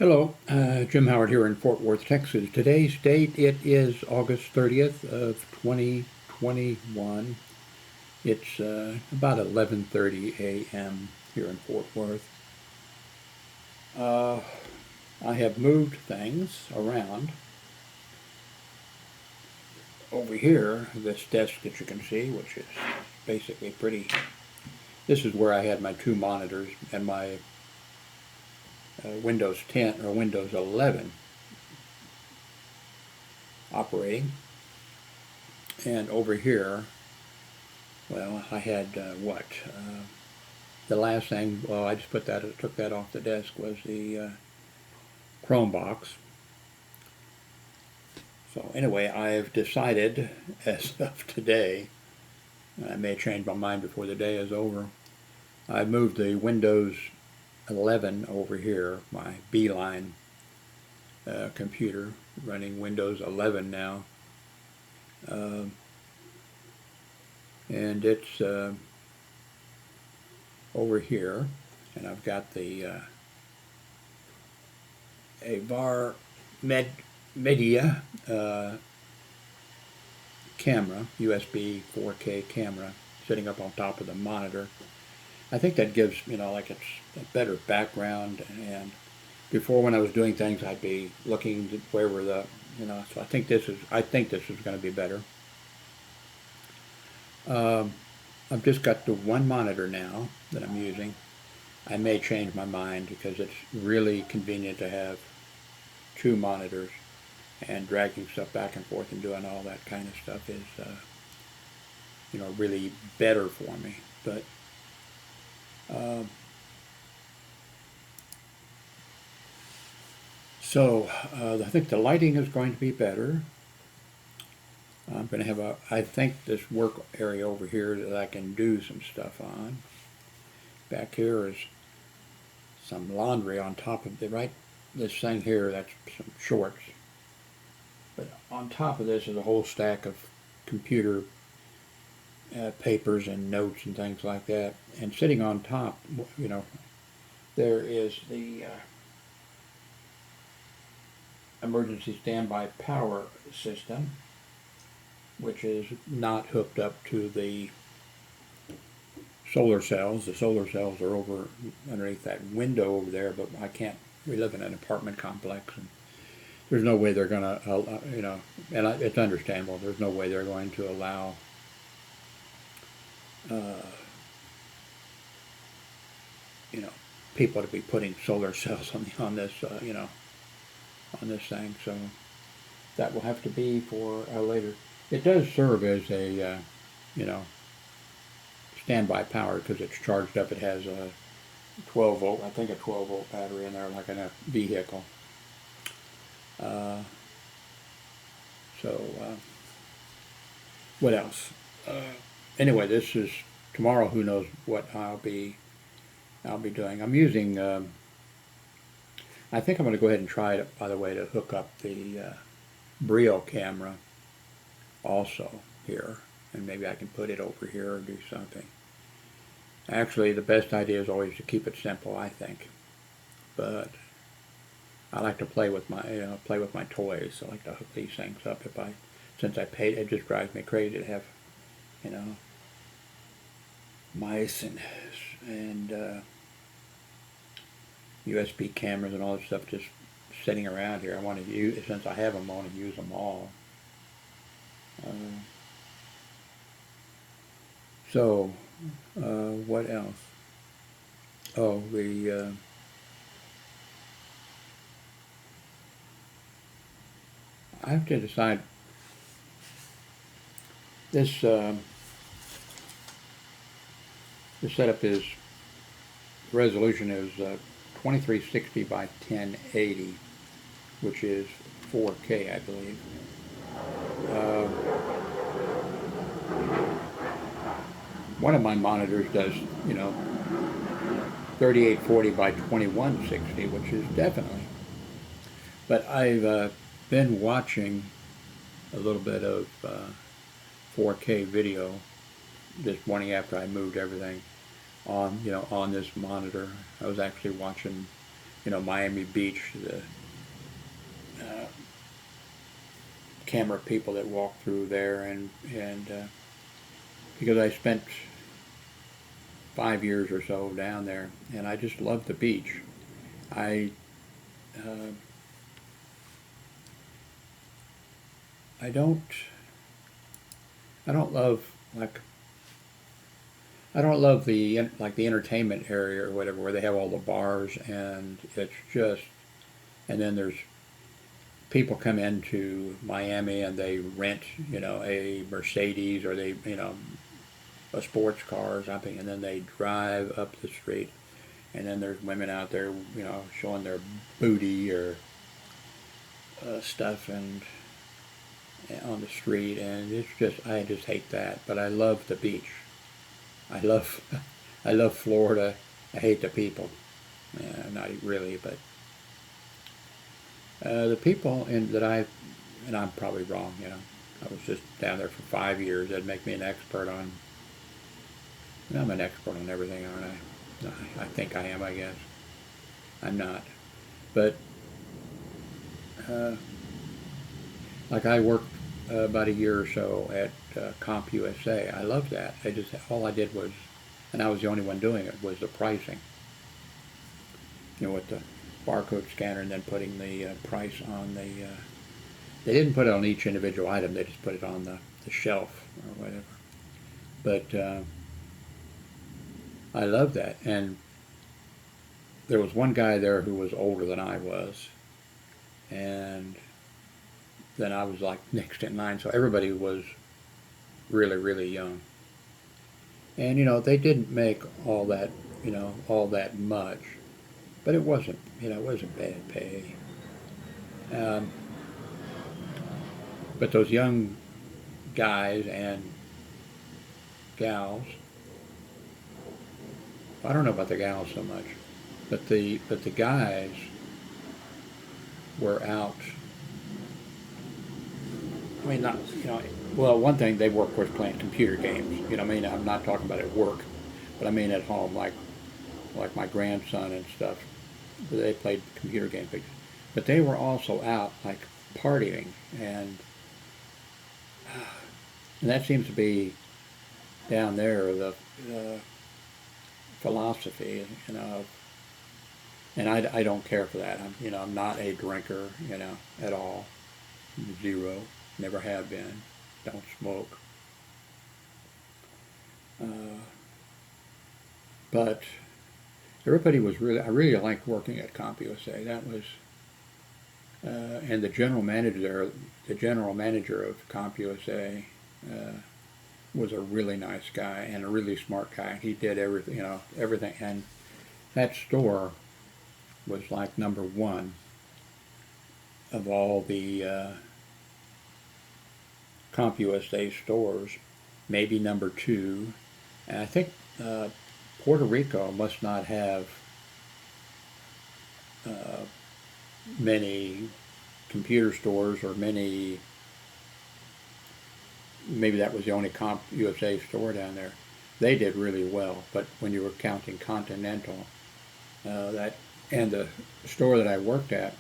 Hello, Jim Howard here in Fort Worth, Texas. Today's date, it is August 30th of 2021. It's about 11:30 a.m. here in Fort Worth. I have moved things around. Over here, this desk that you can see, which is basically this is where I had my two monitors and my Windows 10 or Windows 11 operating. And over here, well, I had the last thing, well, I just took that off the desk, was the Chrome box. So anyway, I've decided as of today, I may change my mind before the day is over, I moved the Windows 11 over here, my Beeline computer, running Windows 11 now. And it's over here, and I've got the AVAR Media camera, USB 4K camera, sitting up on top of the monitor. I think that gives, like it's a better background, and before when I was doing things, I'd be looking to where were the, so I think this is going to be better. I've just got the one monitor now that I'm using. I may change my mind because it's really convenient to have two monitors, and dragging stuff back and forth and doing all that kind of stuff is, really better for me. But I think the lighting is going to be better. I'm going to have I think this work area over here that I can do some stuff on. Back here is some laundry on top of this thing here, that's some shorts. But on top of this is a whole stack of computer papers and notes and things like that. And sitting on top, there is the emergency standby power system, which is not hooked up to the solar cells. The solar cells are over underneath that window over there, but we live in an apartment complex, and there's no way they're going to, and it's understandable, there's no way they're going to allow people to be putting solar cells on this, on this thing. So that will have to be for later. It does serve as a, standby power because it's charged up. It has a 12 volt, I think a 12 volt battery in there, like in a vehicle. What else? Anyway, this is tomorrow. Who knows what I'll be doing. I'm using. I think I'm going to go ahead and try it, by the way, to hook up the Brio camera also here, and maybe I can put it over here or do something. Actually, the best idea is always to keep it simple, I think. But I like to play with my toys. So I like to hook these things up. Since I paid, it just drives me crazy to have, mice and USB cameras and all this stuff just sitting around here. I want to use, since I have them, I want to use them all. What else? Oh, I have to decide. This the setup is, resolution is 2360 by 1080, which is 4K, I believe. One of my monitors does, 3840 by 2160, which is definitely. But I've been watching a little bit of 4K video this morning after I moved everything on, on this monitor. I was actually watching Miami Beach, the camera people that walk through there, and because I spent 5 years or so down there, and I just love the beach. I uh, I don't I don't love like I don't love the entertainment area or whatever where they have all the bars, and it's just, and then there's people come into Miami and they rent a Mercedes, or they a sports car or something, and then they drive up the street, and then there's women out there showing their booty or stuff and on the street, and I just hate that. But I love the beach. I love I love Florida. I hate the people. Not really, but the people and I'm probably wrong. I was just down there for 5 years. That'd make me an expert on. I'm an expert on everything, aren't I? No, I think I am. I guess I'm not, but like I worked about a year or so at CompUSA. I loved that. All I did was, and I was the only one doing it, was the pricing. With the barcode scanner, and then putting the price on the. They didn't put it on each individual item. They just put it on the shelf or whatever. But I loved that, and there was one guy there who was older than I was, and then I was like next in line, so everybody was really, really young. And they didn't make all that much, but it wasn't bad pay. Um, but those young guys and gals, I don't know about the gals so much, but the guys were out. I mean, not well, one thing, they were, of course, playing computer games. I mean, I'm not talking about at work, but I mean at home, like my grandson and stuff. They played computer games, but they were also out like partying, and that seems to be down there the philosophy, and I don't care for that. I'm not a drinker, at all. Zero. Never have been. Don't smoke. But everybody was I really liked working at CompUSA. That was, and the general manager of CompUSA was a really nice guy and a really smart guy. He did everything, and that store was like number one of all the CompUSA stores, maybe number two, and I think Puerto Rico must not have many computer stores, or maybe that was the only CompUSA store down there. They did really well, but when you were counting Continental, that and the store that I worked at,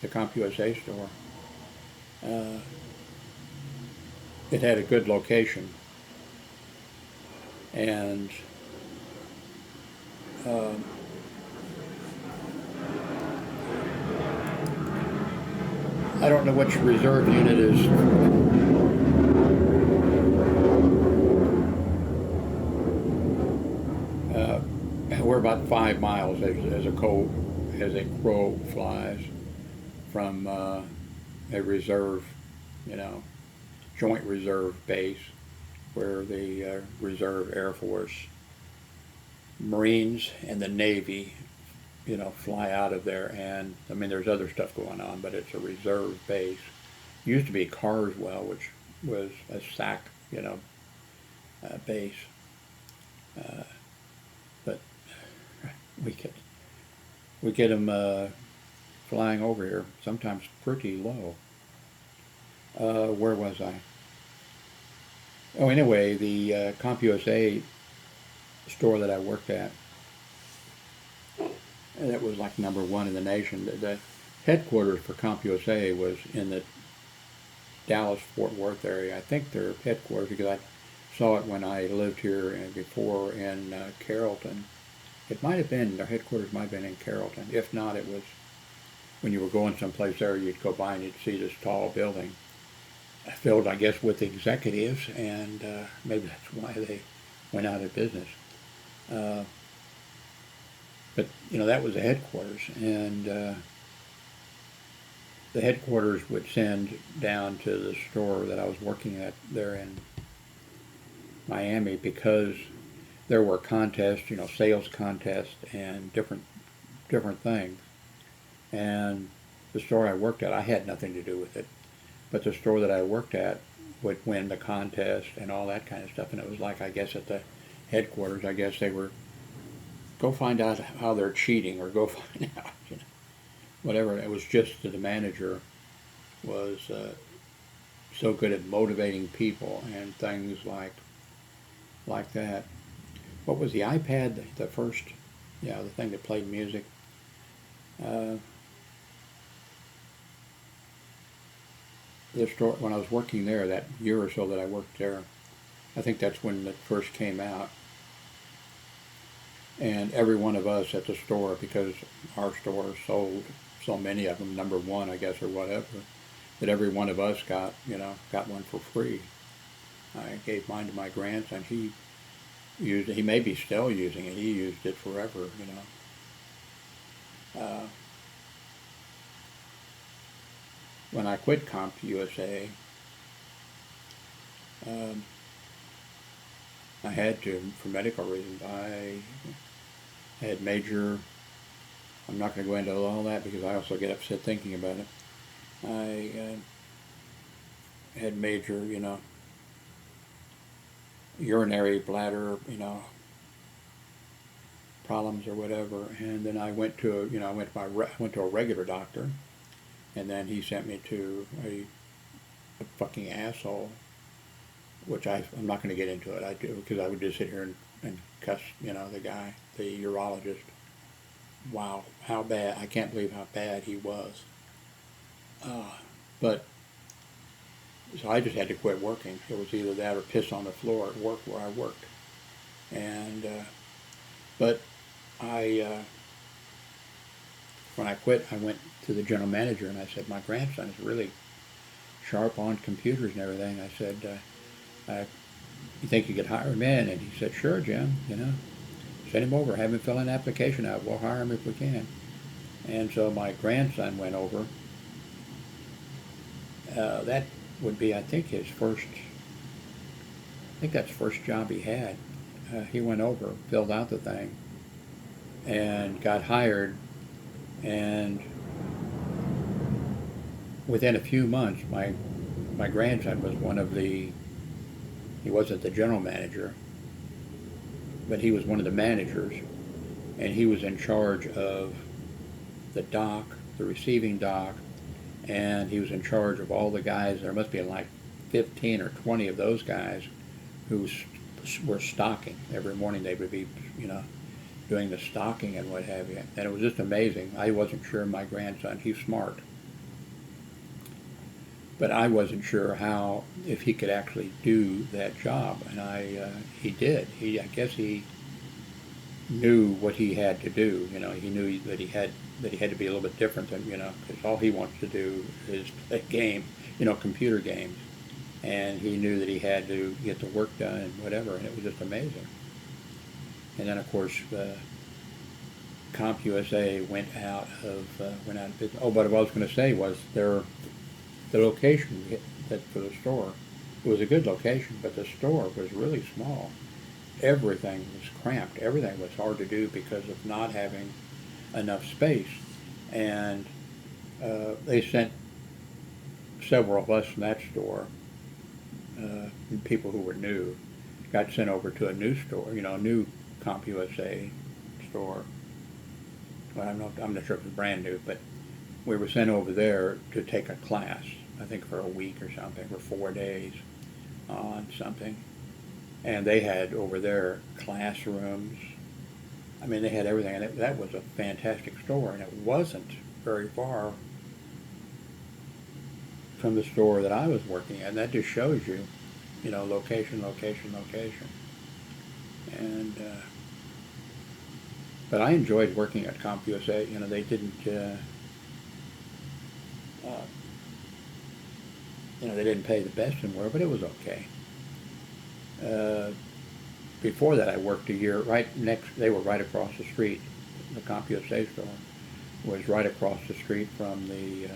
the CompUSA store, it had a good location, and I don't know which reserve unit is. We're about 5 miles as a crow flies from a reserve, joint reserve base, where the Reserve Air Force, Marines, and the Navy, fly out of there. And I mean, there's other stuff going on, but it's a reserve base. It used to be Carswell, which was a SAC, base. But we get them flying over here, sometimes pretty low. Where was I? Oh, anyway, the CompUSA store that I worked at, that was like #1 in the nation. The headquarters for CompUSA was in the Dallas-Fort Worth area. I think their headquarters, because I saw it when I lived here before in Carrollton. It might have been, their headquarters might have been in Carrollton. If not, it was when you were going someplace there, you'd go by and you'd see this tall building filled, I guess, with executives, and maybe that's why they went out of business. But, you know, that was the headquarters, and the headquarters would send down to the store that I was working at there in Miami, because there were contests, you know, sales contests and different things. And the store I worked at, I had nothing to do with it, but the store that I worked at would win the contest and all that kind of stuff. And it was like, I guess at the headquarters, I guess they were, go find out how they're cheating, or go find out, you know, whatever. It was just that the manager was so good at motivating people and things like that. What was the iPad? The first, yeah, the thing that played music. The store, when I was working there, that year or so that I worked there, I think that's when it first came out. And every one of us at the store, because our store sold so many of them, #1, I guess, or whatever, that every one of us got, you know, got one for free. I gave mine to my grandson. He used it. He may be still using it. He used it forever, you know. When I quit CompUSA, I had to, for medical reasons. I had major, I'm not going to go into all that because I also get upset thinking about it. I had major, you know, urinary bladder, you know, problems or whatever, and then I went to, you know, I went to a regular doctor, and then he sent me to a fucking asshole, which I'm not going to get into it. I do, because I would just sit here and cuss, you know, the guy, the urologist. Wow, how bad! I can't believe how bad he was. But so I just had to quit working. It was either that or piss on the floor at work where I worked. And but when I quit, I went to the general manager and I said, my grandson is really sharp on computers and everything. I said, you think you could hire him in? And he said, sure, Jim, you know, send him over, have him fill an application out. We'll hire him if we can. And so my grandson went over. That would be, I think, his first, I think that's the first job he had. He went over, filled out the thing, and got hired. And within a few months, my grandson was one of the, he wasn't the general manager, but he was one of the managers, and he was in charge of the dock, the receiving dock, and he was in charge of all the guys. There must be like 15 or 20 of those guys who were stocking. Every morning they would be, you know, doing the stocking and what have you. And it was just amazing. I wasn't sure my grandson, he's smart, but I wasn't sure how, if he could actually do that job. And he did. I guess he knew what he had to do. You know, he knew that he had to be a little bit different than, you know, because all he wants to do is play game, you know, computer games. And he knew that he had to get the work done and whatever, and it was just amazing. And then, of course, CompUSA went out of business. Oh, but what I was going to say was the location for the store. It was a good location, but the store was really small. Everything was cramped. Everything was hard to do because of not having enough space. And they sent several of us from that store, people who were new, got sent over to a new store, you know, a new CompUSA store. Well, I'm not sure if it was brand new, but we were sent over there to take a class, I think for a week or something, for 4 days on something. And they had over there classrooms, I mean, they had everything, and that was a fantastic store, and it wasn't very far from the store that I was working at. And that just shows you, location, location, location. And but I enjoyed working at CompUSA. They didn't, uh, they didn't pay the best in the world, but it was okay. Uh, Before that, I worked a year right next. They were right across the street. The CompUSA store was right across the street from the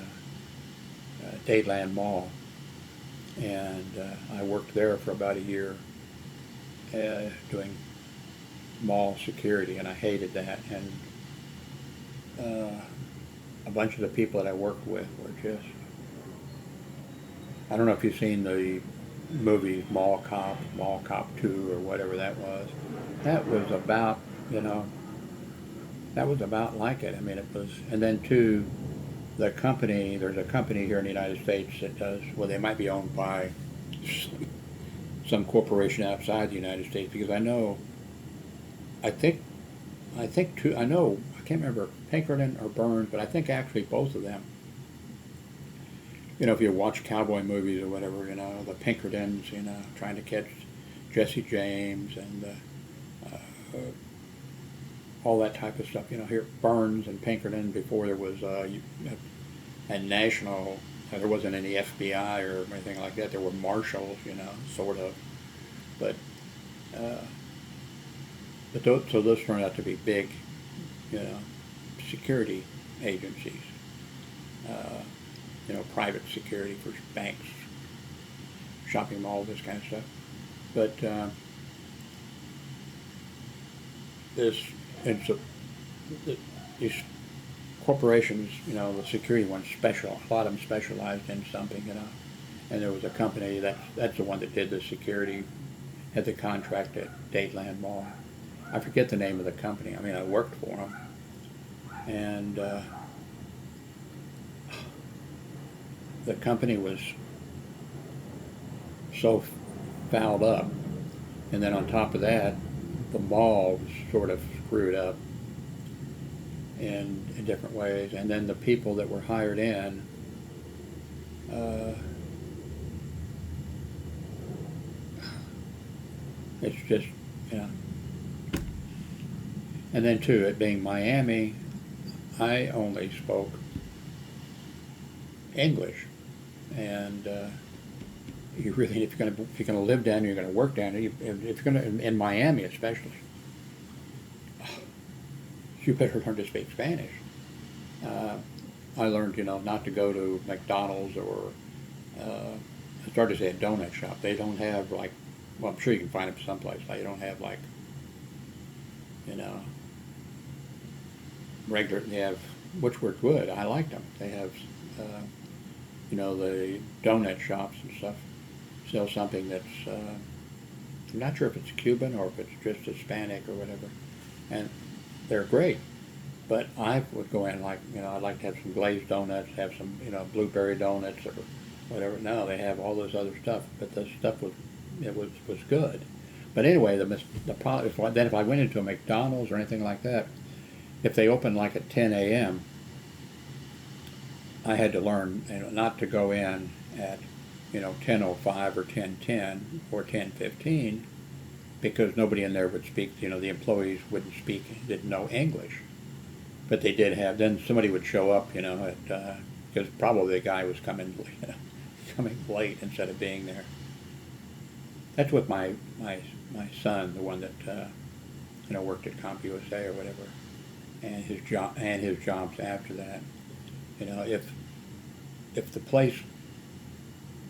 Dadeland Mall, and I worked there for about a year doing mall security, and I hated that. And a bunch of the people that I worked with were just. I don't know if you've seen the movie Mall Cop 2, or whatever that was. That was about, that was about like it. I mean, it was, and then too, there's a company here in the United States that does, well, they might be owned by some corporation outside the United States, because I think, I know, I can't remember Pinkerton or Burns, but I think actually both of them, if you watch cowboy movies or whatever, the Pinkertons, trying to catch Jesse James and all that type of stuff. Here Burns and Pinkerton, before there was a national, there wasn't any FBI or anything like that. There were marshals, sort of, but so those turned out to be big, security agencies. Private security for banks, shopping malls, this kind of stuff. But these corporations, the security ones, a lot of them specialized in something, And there was a company that's the one that did the security, had the contract at Dadeland Mall. I forget the name of the company. I mean, I worked for them, and the company was so fouled up, and then on top of that, the mall was sort of screwed up in different ways, and then the people that were hired in, it's just, and then too, it being Miami, I only spoke English. And you really, if you're going to live down here, you're going to work down here. If you're going to, in Miami especially, you better learn to speak Spanish. I learned, not to go to McDonald's or I started to say a donut shop. They don't have well, I'm sure you can find them someplace. They don't have regular. They have, which were good. I liked them. They have. The donut shops and stuff sell something that's, I'm not sure if it's Cuban or if it's just Hispanic or whatever, and they're great. But I would go in I'd like to have some glazed donuts, have some, blueberry donuts or whatever. No, they have all this other stuff, but the stuff was good. But anyway, the problem, if I went into a McDonald's or anything like that, if they opened at 10 a.m., I had to learn, not to go in at, 10:05 or 10:10 or 10:15, because nobody in there would speak. The employees wouldn't speak, didn't know English, but they did have. Then somebody would show up, because probably the guy was coming late instead of being there. That's with my son, the one that worked at CompUSA or whatever, and his jobs after that. If the place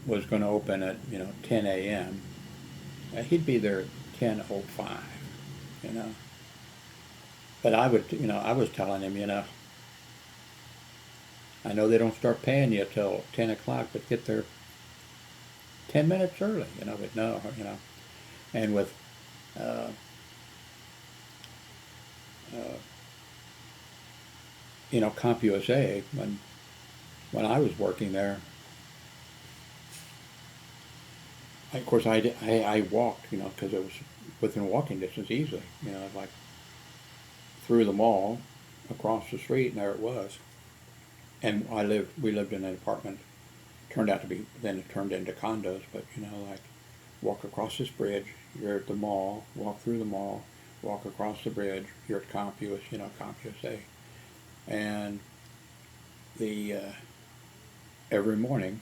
was going to open at 10 a.m., he'd be there at 10:05. But I was telling him, I know they don't start paying you till 10 o'clock, but get there 10 minutes early. But no, and with CompUSA, when I was working there, of course I walked, because it was within walking distance easily, through the mall, across the street, and there it was. And we lived in an apartment, turned out to be, then it turned into condos, but you know, like, walk across this bridge, you're at the mall, walk through the mall, walk across the bridge, you're at CompUSA. And every morning,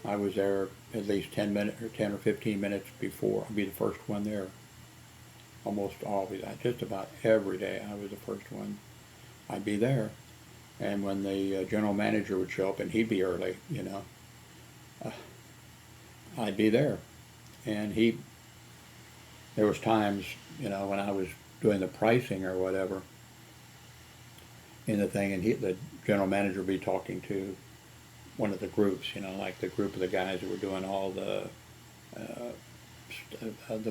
I was there at least 10 minutes or 10 or 15 minutes before. I'd be the first one there. Almost always, just about every day, I was the first one. I'd be there, and when the general manager would show up, and he'd be early, you know, I'd be there, and there was times, you know, when I was doing the pricing or whatever in the thing, and the general manager would be talking to one of the groups, you know, like the group of the guys that were doing all the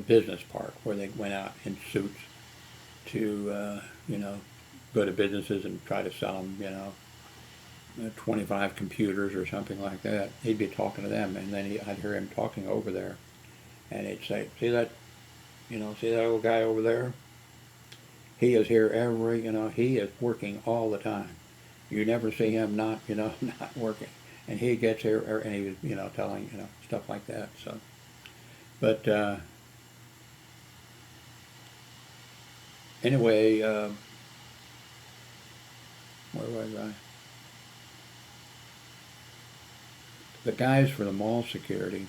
business part, where they went out in suits to, you know, go to businesses and try to sell them, you know, 25 computers or something like that. He'd be talking to them, and then I'd hear him talking over there, and he'd say, see that old guy over there? He is here he is working all the time. You never see him not working. And he gets here, and he was, you know, telling, you know, stuff like that. So, but anyway, where was I? The guys for the mall security.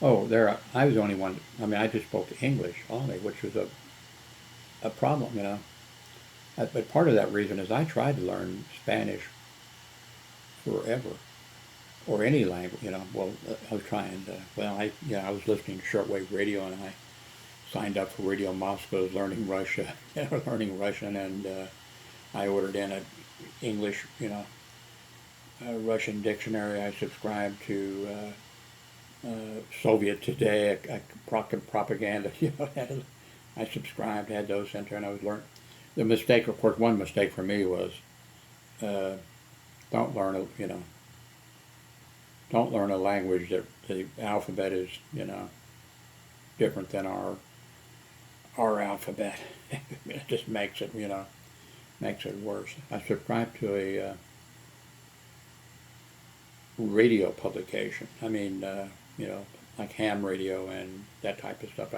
Oh, I was the only one. I mean, I just spoke English only, which was a problem, you know. But part of that reason is I tried to learn Spanish forever, or any language, you know. Well, I was trying to. Well, I was listening to shortwave radio, and I signed up for Radio Moscow, learning Russian, and I ordered in an English, you know, a Russian dictionary. I subscribed to Soviet Today, propaganda. You know, I subscribed, had those sent there, and I was learning. The mistake, of course, one mistake for me was don't learn a language that the alphabet is, you know, different than our alphabet. It just makes it, you know, makes it worse. I subscribed to a radio publication. I mean, you know, like ham radio and that type of stuff.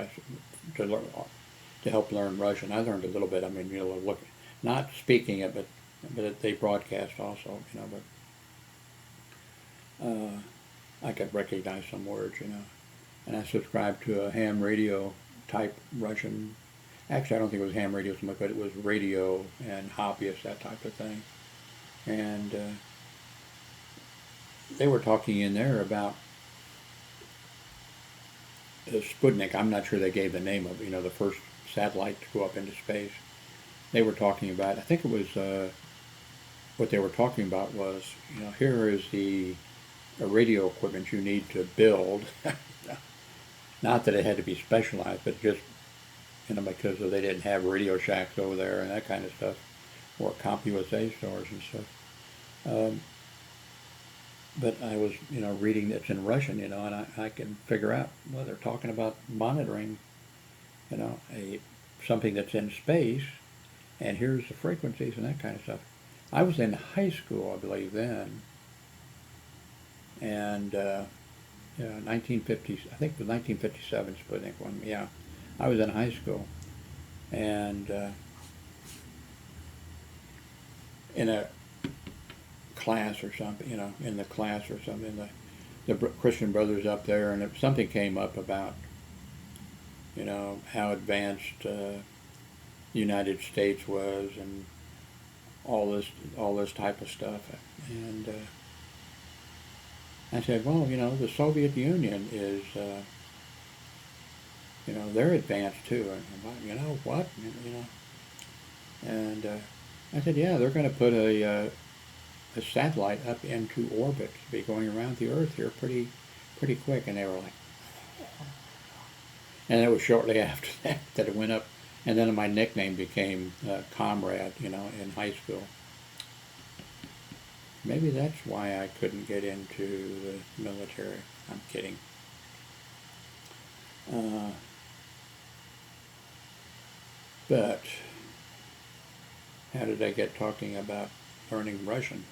To help learn Russian. I learned a little bit. I mean, you know, not speaking it, but they broadcast also, you know. But I could recognize some words, you know. And I subscribed to a ham radio type Russian. Actually, I don't think it was ham radio so much, but it was radio and hobbyists, that type of thing. And they were talking in there about Sputnik. I'm not sure they gave the name of it, you know, the first satellite to go up into space. They were talking about, I think it was, what they were talking about was, you know, here is the radio equipment you need to build. Not that it had to be specialized, but just, you know, because they didn't have Radio Shacks over there and that kind of stuff, or CompUSA stores and stuff. But I was, you know, reading it's in Russian, you know, and I can figure out, well, they're talking about monitoring, you know, something that's in space, and here's the frequencies and that kind of stuff. I was in high school, I believe, then, and 1950s, I think the 1957 Sputnik one, yeah. I was in high school, and in a class or something, you know, in the class or something, the Christian brothers up there, and something came up about, you know, how advanced the United States was, and all this type of stuff, and I said, well, you know, the Soviet Union is, you know, they're advanced too, and you know what, you know, and I said, yeah, they're going to put a satellite up into orbit to be going around the Earth here pretty quick, and they were like, and it was shortly after that it went up, and then my nickname became Comrade, you know, in high school. Maybe that's why I couldn't get into the military. I'm kidding. But How did I get talking about learning Russian?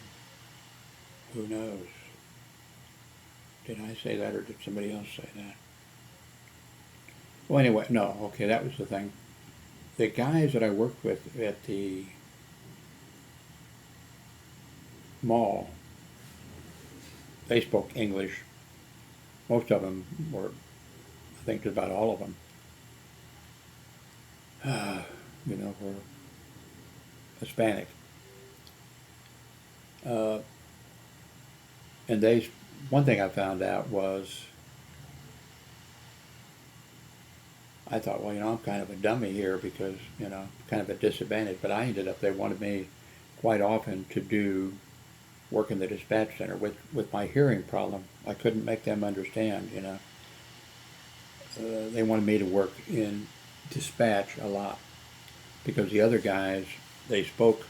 Who knows? Did I say that or did somebody else say that? Well, anyway, no, okay, that was the thing. The guys that I worked with at the mall, they spoke English. Most of them were, I think about all of them, were Hispanic. Uh, and one thing I found out was, I thought, well, I'm kind of a dummy here because, kind of a disadvantage. But I ended up, they wanted me quite often to do work in the dispatch center with my hearing problem. I couldn't make them understand, They wanted me to work in dispatch a lot because the other guys, they spoke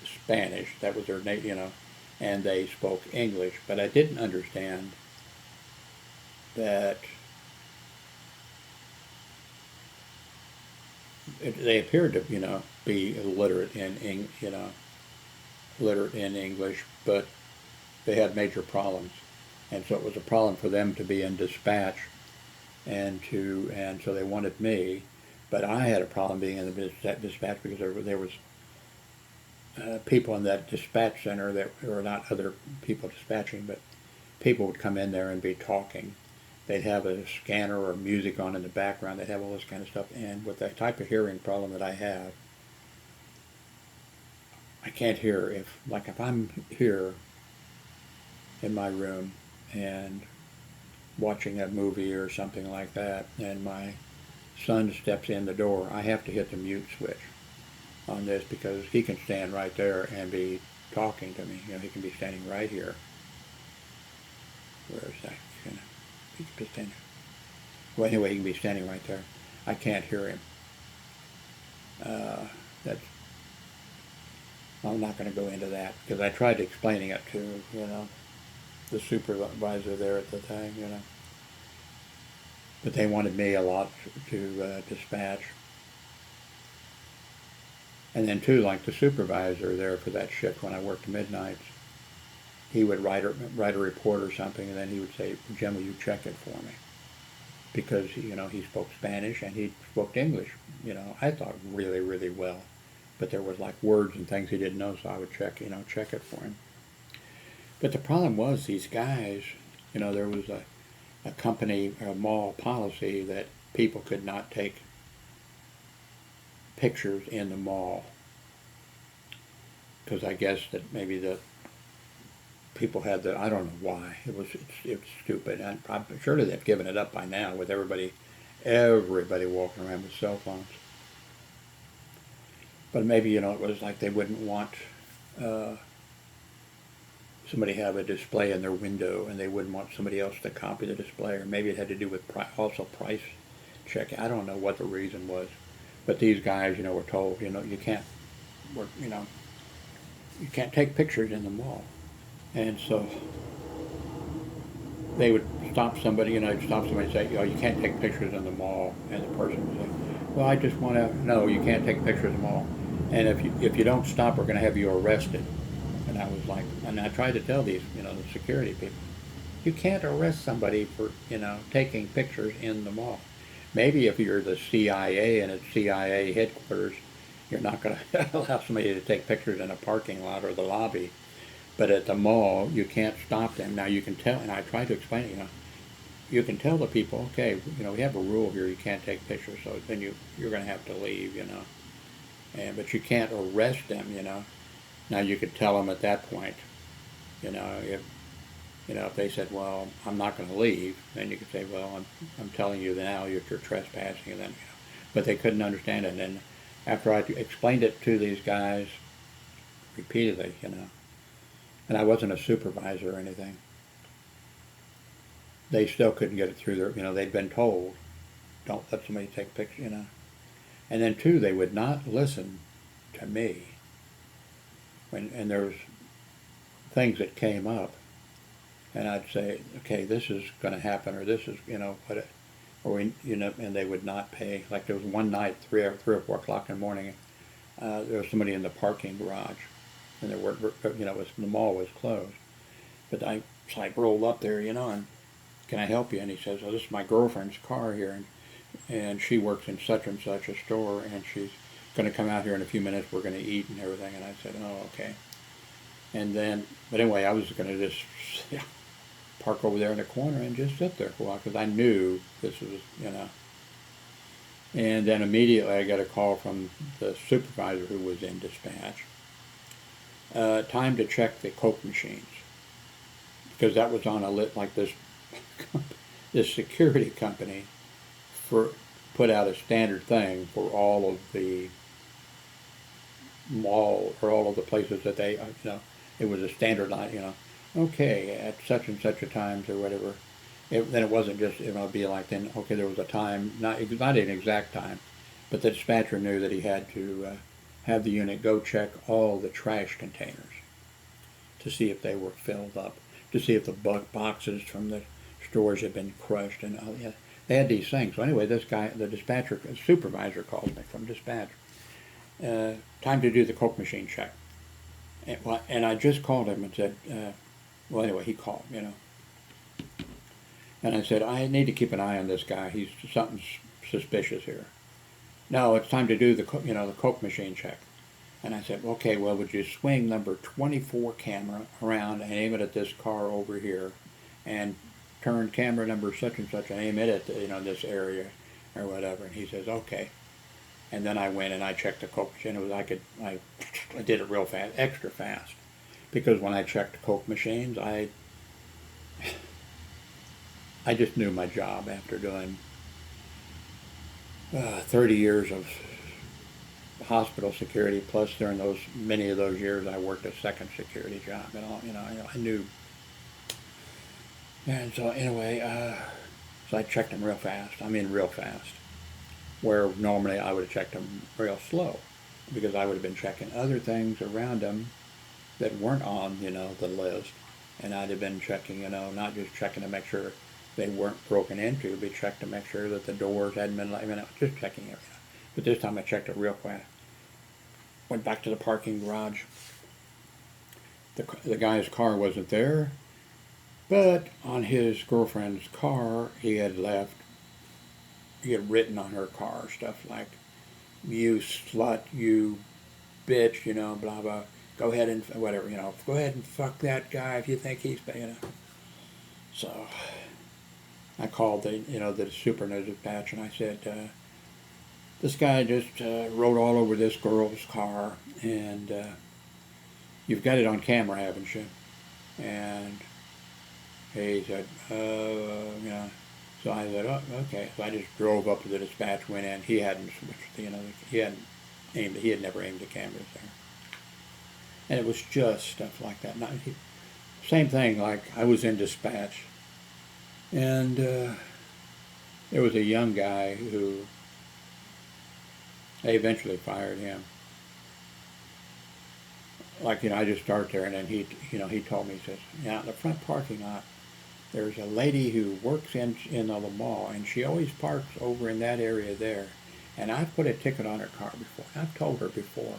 Spanish. That was their native, and they spoke English. But I didn't understand that they appeared to, be literate literate in English, but they had major problems, and so it was a problem for them to be in dispatch, and so they wanted me, but I had a problem being in the dispatch because there was people in that dispatch center that were not other people dispatching, but people would come in there and be talking. They'd have a scanner or music on in the background. They'd have all this kind of stuff. And with the type of hearing problem that I have, I can't hear if I'm here in my room and watching a movie or something like that, and my son steps in the door, I have to hit the mute switch on this because he can stand right there and be talking to me. He can be standing right here. Where is that? He can be standing. Well, anyway, he can be standing right there. I can't hear him. That's. I'm not going to go into that because I tried explaining it to the supervisor there at the time, But they wanted me a lot to dispatch. And then too, like the supervisor there for that shift when I worked midnights, he would write a report or something, and then he would say, "Jim, will you check it for me?" Because he spoke Spanish and he spoke English. I thought really, really well, but there was like words and things he didn't know, so I would check it for him. But the problem was these guys, there was a company, a mall policy that people could not take pictures in the mall because I guess that maybe the people had I don't know why. It's stupid. And I'm sure they've given it up by now with everybody walking around with cell phones. But maybe, it was like they wouldn't want somebody have a display in their window and they wouldn't want somebody else to copy the display, or maybe it had to do with also price checking. I don't know what the reason was. But these guys, were told, you can't you can't take pictures in the mall. And so they would stop somebody, and say, you can't take pictures in the mall. And the person would say, well, I just want to, no, you can't take pictures in the mall. And if you don't stop, we're going to have you arrested. And I was like, and I tried to tell these, the security people, you can't arrest somebody for, taking pictures in the mall. Maybe if you're the CIA and it's CIA headquarters, you're not going to allow somebody to take pictures in a parking lot or the lobby. But at the mall, you can't stop them. Now you can tell, and I tried to explain it, you can tell the people, okay, we have a rule here, you can't take pictures, so then you're going to have to leave, but you can't arrest them, Now you could tell them at that point, if they said, well, I'm not going to leave, then you could say, well, I'm telling you now you're trespassing, and then, but they couldn't understand it. And then after I explained it to these guys repeatedly, and I wasn't a supervisor or anything, they still couldn't get it through their, they'd been told, don't let somebody take pictures, And then too, they would not listen to me. And there was things that came up, and I'd say, okay, this is going to happen, or this is, and they would not pay. Like there was one night, 3 or 4 o'clock in the morning, there was somebody in the parking garage, and there were, the mall was closed. But so I rolled up there, and can I help you? And he says, "Oh, this is my girlfriend's car here, and she works in such and such a store, and she's going to come out here in a few minutes. We're going to eat and everything." And I said, "Oh, okay." And then, but anyway, I was going to just park over there in the corner and just sit there for a while because I knew this was. And then immediately I got a call from the supervisor who was in dispatch. Time to check the Coke machines, because that was on a lit like this. This security company put out a standard thing for all of the mall or all of the places that they, it was a standard, okay, at such and such a times or whatever. Then it wasn't just, it'd be like then, okay, there was a time, not an exact time, but the dispatcher knew that he had to have the unit go check all the trash containers to see if they were filled up, to see if the boxes from the stores had been crushed, and they had these things. So anyway, this guy, the supervisor calls me from dispatch. Time to do the Coke machine check. And I just called him and said, well, anyway, he called, And I said, I need to keep an eye on this guy. Something's suspicious here. No, it's time to do the Coke machine check. And I said, okay, well, would you swing number 24 camera around and aim it at this car over here, and turn camera number such and such and aim it at this area or whatever. And he says, okay. And then I went and I checked the Coke machine. I did it real fast, extra fast, because when I checked Coke machines, I just knew my job after doing 30 years of hospital security, plus during many of those years I worked a second security job, and all, I knew. And so anyway, so I checked them real fast. Real fast. Where normally I would have checked them real slow, because I would have been checking other things around them that weren't on, the list. And I'd have been checking, not just checking to make sure they weren't broken into, but check to make sure that the doors hadn't been, just checking everything. But this time I checked it real fast. Went back to the parking garage. The guy's car wasn't there, but on his girlfriend's car, he had written on her car stuff like, "You slut, you bitch, blah, blah, go ahead and, whatever, go ahead and fuck that guy if you think he's, So I called the superintendent dispatch, and I said, this guy just wrote all over this girl's car, and you've got it on camera, haven't you? And he said, So I said, oh, okay. So I just drove up to the dispatch, went in. He hadn't switched, he had never aimed the cameras there. And it was just stuff like that. Same thing, like I was in dispatch, and there was a young guy who, they eventually fired him. Like, I just started there, and then he told me, he says, in the front parking lot, there's a lady who works in the mall, and she always parks over in that area there. And I've put a ticket on her car before. I've told her before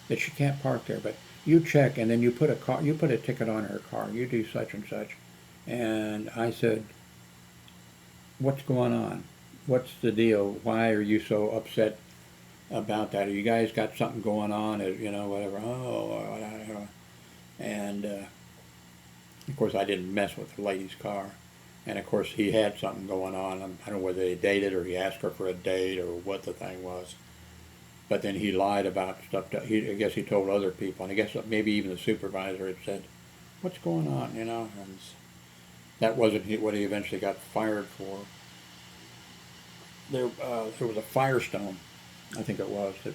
that she can't park there, but you check, and then you put a ticket on her car. You do such and such. And I said, what's going on? What's the deal? Why are you so upset about that? You guys got something going on? Whatever. Oh, and of course, I didn't mess with the lady's car. And of course, he had something going on. I don't know whether they dated or he asked her for a date or what the thing was. But then he lied about stuff. I guess he told other people, and I guess maybe even the supervisor had said, "What's going on?" And that wasn't what he eventually got fired for. There was a Firestone, I think it was, that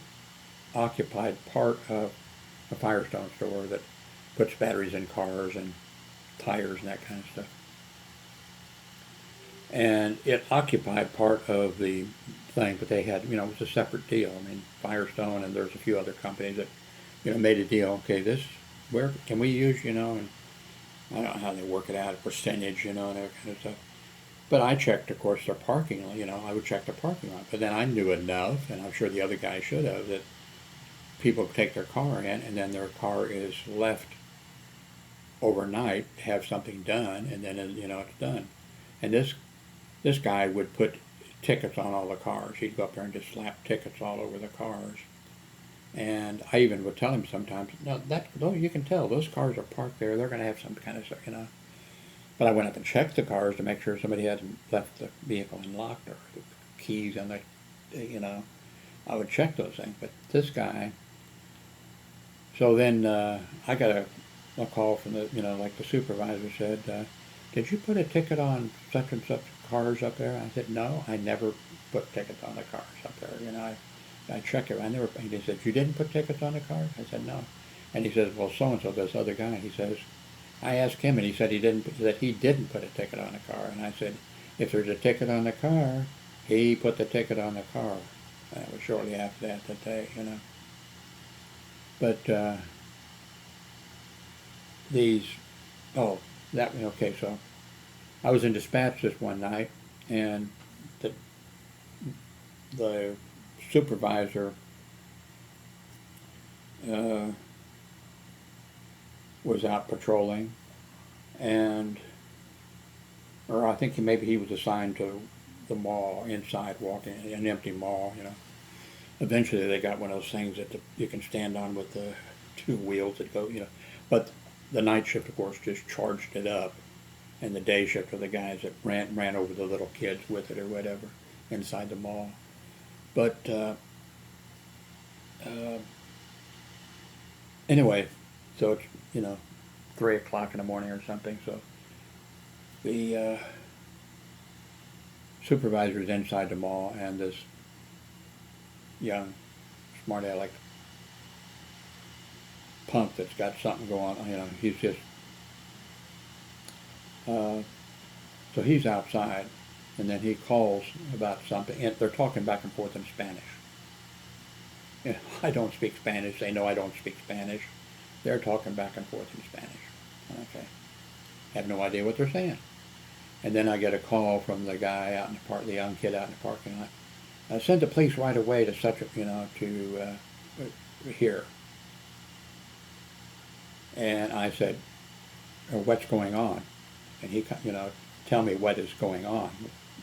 occupied part of a Firestone store that puts batteries in cars and tires and that kind of stuff. And it occupied part of the thing, but they had, it was a separate deal. Firestone, and there's a few other companies that, made a deal. Okay, where can we use, and I don't know how they work it out, a percentage, and that kind of stuff. But I checked, of course, their parking lot, I would check the parking lot. But then I knew enough, and I'm sure the other guy should have, that people take their car in, and then their car is left overnight to have something done, and then it's done. And this guy would put tickets on all the cars. He'd go up there and just slap tickets all over the cars. And I even would tell him sometimes, no, you can tell those cars are parked there. They're going to have some kind of stuff. But I went up and checked the cars to make sure somebody hadn't left the vehicle unlocked or the keys on the, I would check those things. But this guy, so then I got a call from the, like the supervisor said, did you put a ticket on such and such cars up there? I said, no, I never put tickets on the cars up there. I check it. And he said, you didn't put tickets on the cars? I said, no. And he says, well, so-and-so, this other guy, he says, I asked him, and he said he didn't put a ticket on the car. And I said, if there's a ticket on the car, he put the ticket on the car. That was shortly after that day, But okay, so I was in dispatch this one night, and the supervisor was out patrolling, or I think maybe he was assigned to the mall inside, walking an empty mall. Eventually, they got one of those things that you can stand on with the two wheels that go. But the night shift, of course, just charged it up, and the day shift are the guys that ran over the little kids with it or whatever inside the mall. But anyway, so it's 3 o'clock in the morning or something. So the supervisor's inside the mall, and this young, smart aleck punk that's got something going on. He's just so he's outside, and then he calls about something, and they're talking back and forth in Spanish. I don't speak Spanish. They know I don't speak Spanish. They're talking back and forth in Spanish. Okay. Have no idea what they're saying. And then I get a call from the guy out in the park, the young kid out in the parking lot. Send the police right away to to here. And I said, what's going on? And he, tell me what is going on.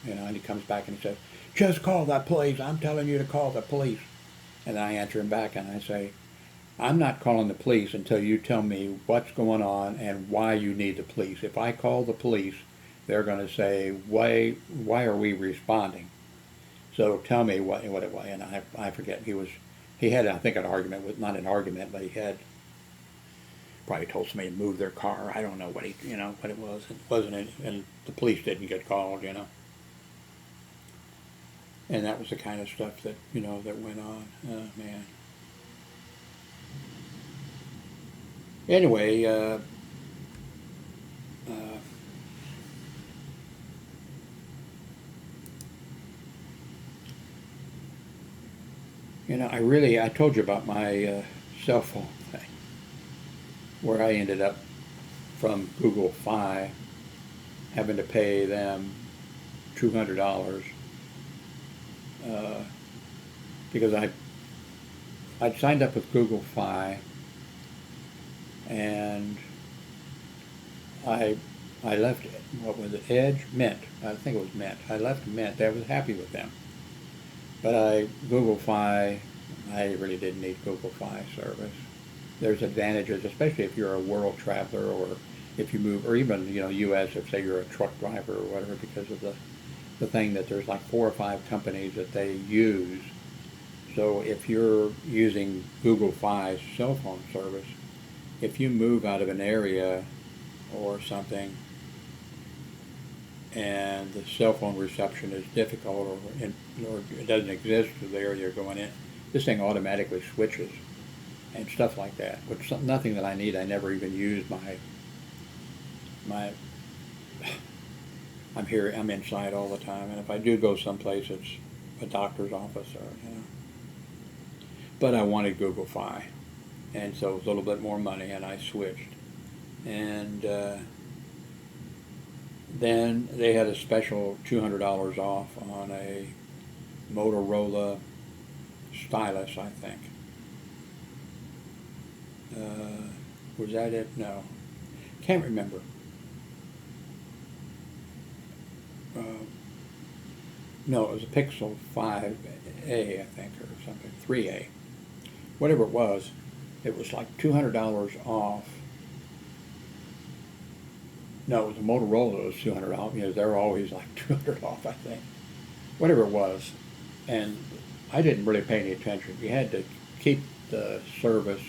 And he comes back and he says, just call the police. I'm telling you to call the police. And I answer him back and I say, I'm not calling the police until you tell me what's going on and why you need the police. If I call the police, they're going to say, why are we responding? So tell me what it was. And I forget. He had, I think, an argument with, not an argument, but he had probably told somebody to move their car. I don't know what what it was. It wasn't any, and the police didn't get called, And that was the kind of stuff that, that went on. Oh, man. Anyway, I told you about my cell phone thing, where I ended up from Google Fi having to pay them $200 because I'd signed up with Google Fi, and I left, what was it, Edge? Mint. I think it was Mint. I left Mint. I was happy with them. But Google Fi, I really didn't need Google Fi service. There's advantages, especially if you're a world traveler, or if you move, or even, U.S., if say you're a truck driver or whatever, because of the thing that there's like 4 or 5 companies that they use. So if you're using Google Fi's cell phone service, if you move out of an area or something and the cell phone reception is difficult, or it doesn't exist to the area you're going in, this thing automatically switches and stuff like that. Which nothing that I need. I never even use my I'm inside all the time, and if I do go someplace, it's a doctor's office or But I wanted Google Fi, and so it was a little bit more money, and I switched. And then they had a special $200 off on a Motorola stylus, I think. Was that it? No. Can't remember. No, it was a Pixel 5A, I think, or something, 3A. Whatever it was like $200 off. No, it was a Motorola. It was $200. You know, they're always like $200 off, I think. Whatever it was, and I didn't really pay any attention. You had to keep the service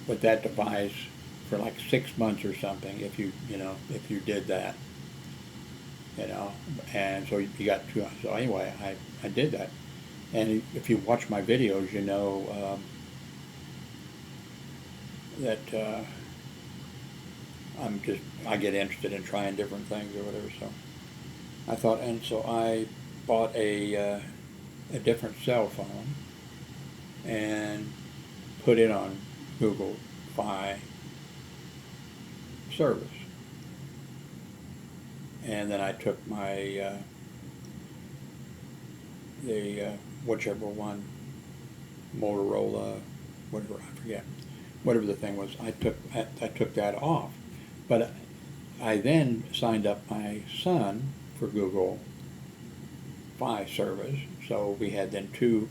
with that device for like 6 months or something if you did that, and so you got two. So anyway, I did that, and if you watch my videos, you know that I get interested in trying different things or whatever. So I thought, and so I bought a different cell phone and put it on Google Fi service. And then I took my whichever one, Motorola, whatever, I forget, whatever the thing was, I took that off. But I then signed up my son for Google Fi service, so we had then two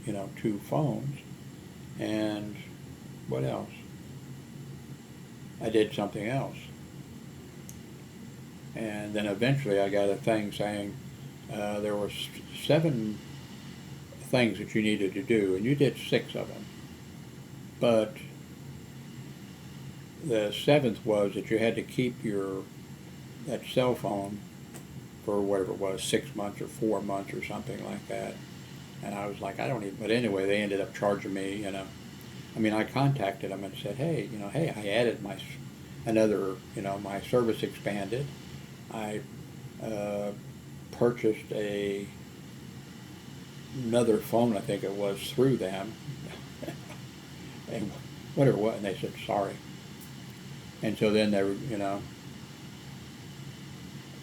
phones. And what else? I did something else. And then eventually I got a thing saying there were 7 things that you needed to do, and you did 6 of them. But the 7th was that you had to keep that cell phone for whatever it was, 6 months or 4 months or something like that. And I was like, I don't even, but anyway, they ended up charging me, I mean, I contacted them and said, hey, hey, I added my service expanded. I purchased another phone, I think it was, through them, and whatever it was, and they said, sorry. And so then they were,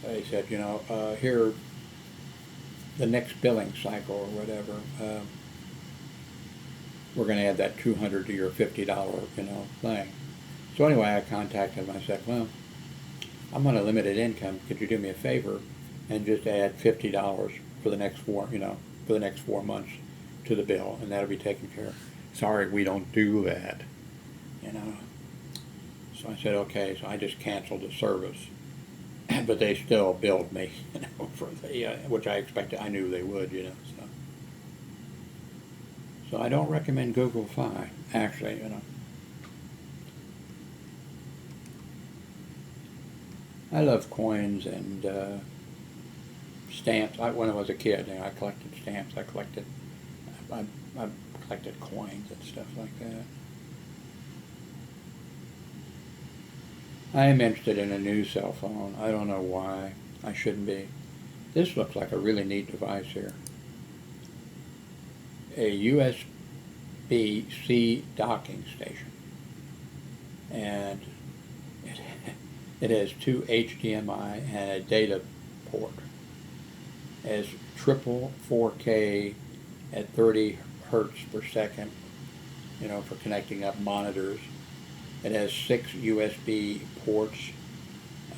they said, here, the next billing cycle or whatever, we're going to add that $200 to your $50, thing. So anyway, I contacted them. I said, well, I'm on a limited income. Could you do me a favor and just add $50 for the next 4 months to the bill, and that'll be taken care of. Sorry, we don't do that, So I said, okay. So I just canceled the service, but they still billed me, for the which I expected. I knew they would, So I don't recommend Google Fi, actually, I love coins and stamps. When I was a kid, I collected stamps. I collected coins and stuff like that. I am interested in a new cell phone. I don't know why. I shouldn't be. This looks like a really neat device here. A USB-C docking station. And it has 2 HDMI and a data port. It has triple 4K at 30 hertz per second, for connecting up monitors. It has 6 USB ports.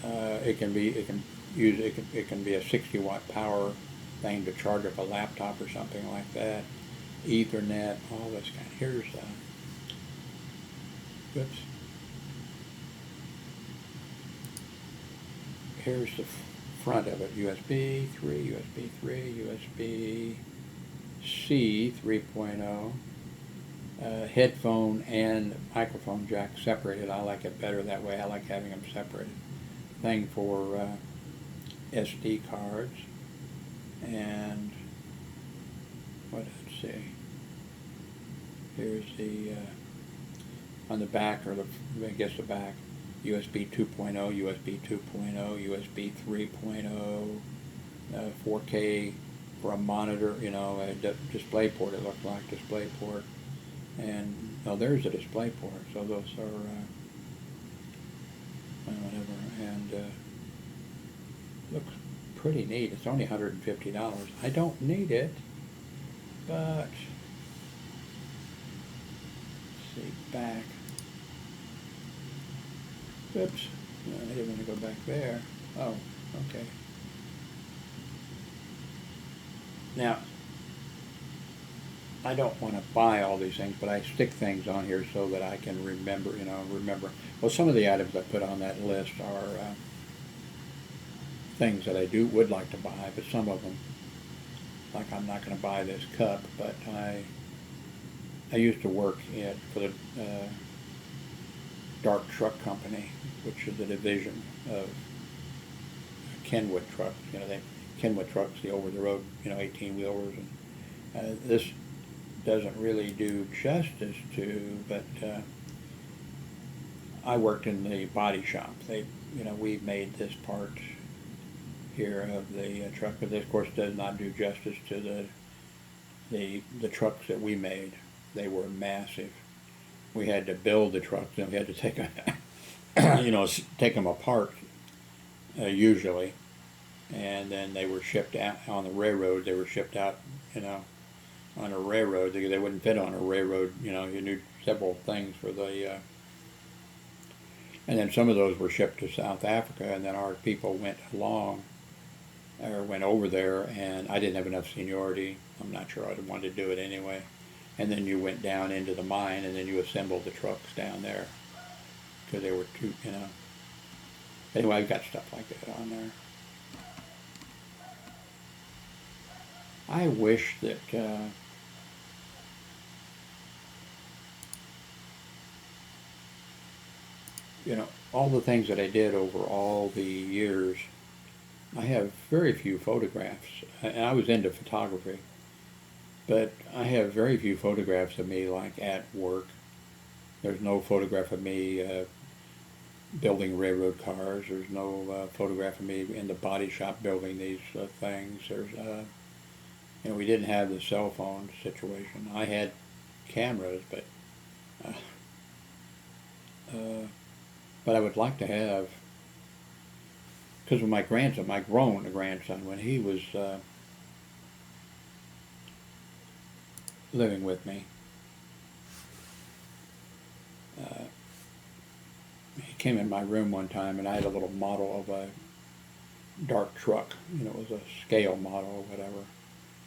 It can be a 60-watt power thing to charge up a laptop or something like that. Ethernet, all this kind. Here's oops. Here's the front of it. USB 3, USB 3, USB-C 3.0. Headphone and microphone jack separated. I like it better that way. I like having them separated. Thing for SD cards. And let's see. Here's the on the back, or I guess the back. USB 2.0, USB 2.0, USB 3.0, 4K for a monitor, a display port, it looked like, display port. And, there's a display port, so those are, whatever, and looks pretty neat. It's only $150. I don't need it, but, let's see, back. Oops, no, I didn't want to go back there. Oh, okay. Now, I don't want to buy all these things, but I stick things on here so that I can remember. Well, some of the items I put on that list are things that I would like to buy, but some of them, like I'm not going to buy this cup, but I used to work for the Dark Truck Company, which is a division of Kenwood trucks. Kenwood trucks, the over-the-road, 18-wheelers, and this doesn't really do justice to, but I worked in the body shop. We made this part here of the truck, but this, of course, does not do justice to the trucks that we made. They were massive. We had to build the trucks, and we had to take take them apart usually, and then they were shipped out on the railroad. They were shipped out, on a railroad because they wouldn't fit on a railroad. You need several things for the. And then some of those were shipped to South Africa, and then our people went over there, and I didn't have enough seniority. I'm not sure I'd want to do it anyway. And then you went down into the mine, and then you assembled the trucks down there because they were too, Anyway, I've got stuff like that on there. I wish that all the things that I did over all the years, I have very few photographs. And I was into photography, but I have very few photographs of me like at work. There's no photograph of me building railroad cars. There's no photograph of me in the body shop building these things. There's we didn't have the cell phone situation. I had cameras, but I would like to have, because of my grown grandson, when he was living with me, he came in my room one time, and I had a little model of a dark truck. It was a scale model or whatever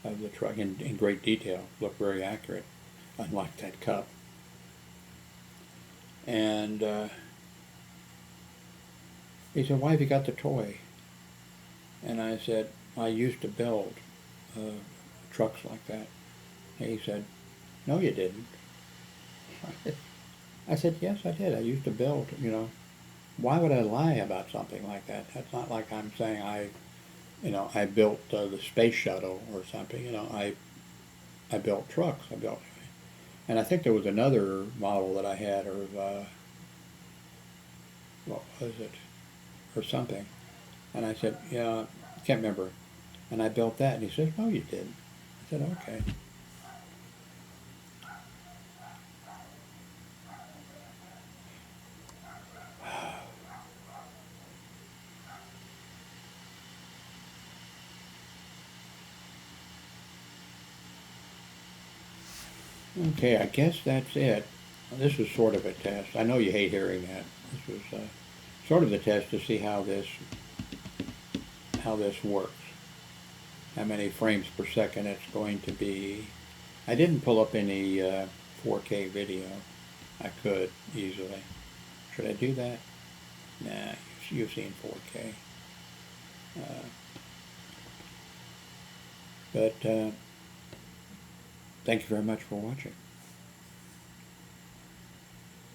of the truck in great detail. Looked very accurate, unlike that cup. And he said, "Why have you got the toy?" And I said, "I used to build trucks like that." And he said, "No, you didn't." I said, "Yes, I did. I used to build, Why would I lie about something like that? That's not like I'm saying I built the space shuttle or something. I built trucks. And I think there was another model that I had of, what was it? Or something." And I said, "Yeah, I can't remember." And I built that. And he says, "No, you didn't." I said, "Okay." Okay, I guess that's it. This is sort of a test. I know you hate hearing that. This was sort of the test to see how this works. How many frames per second it's going to be. I didn't pull up any 4K video. I could easily. Should I do that? Nah, you've seen 4K. But thank you very much for watching.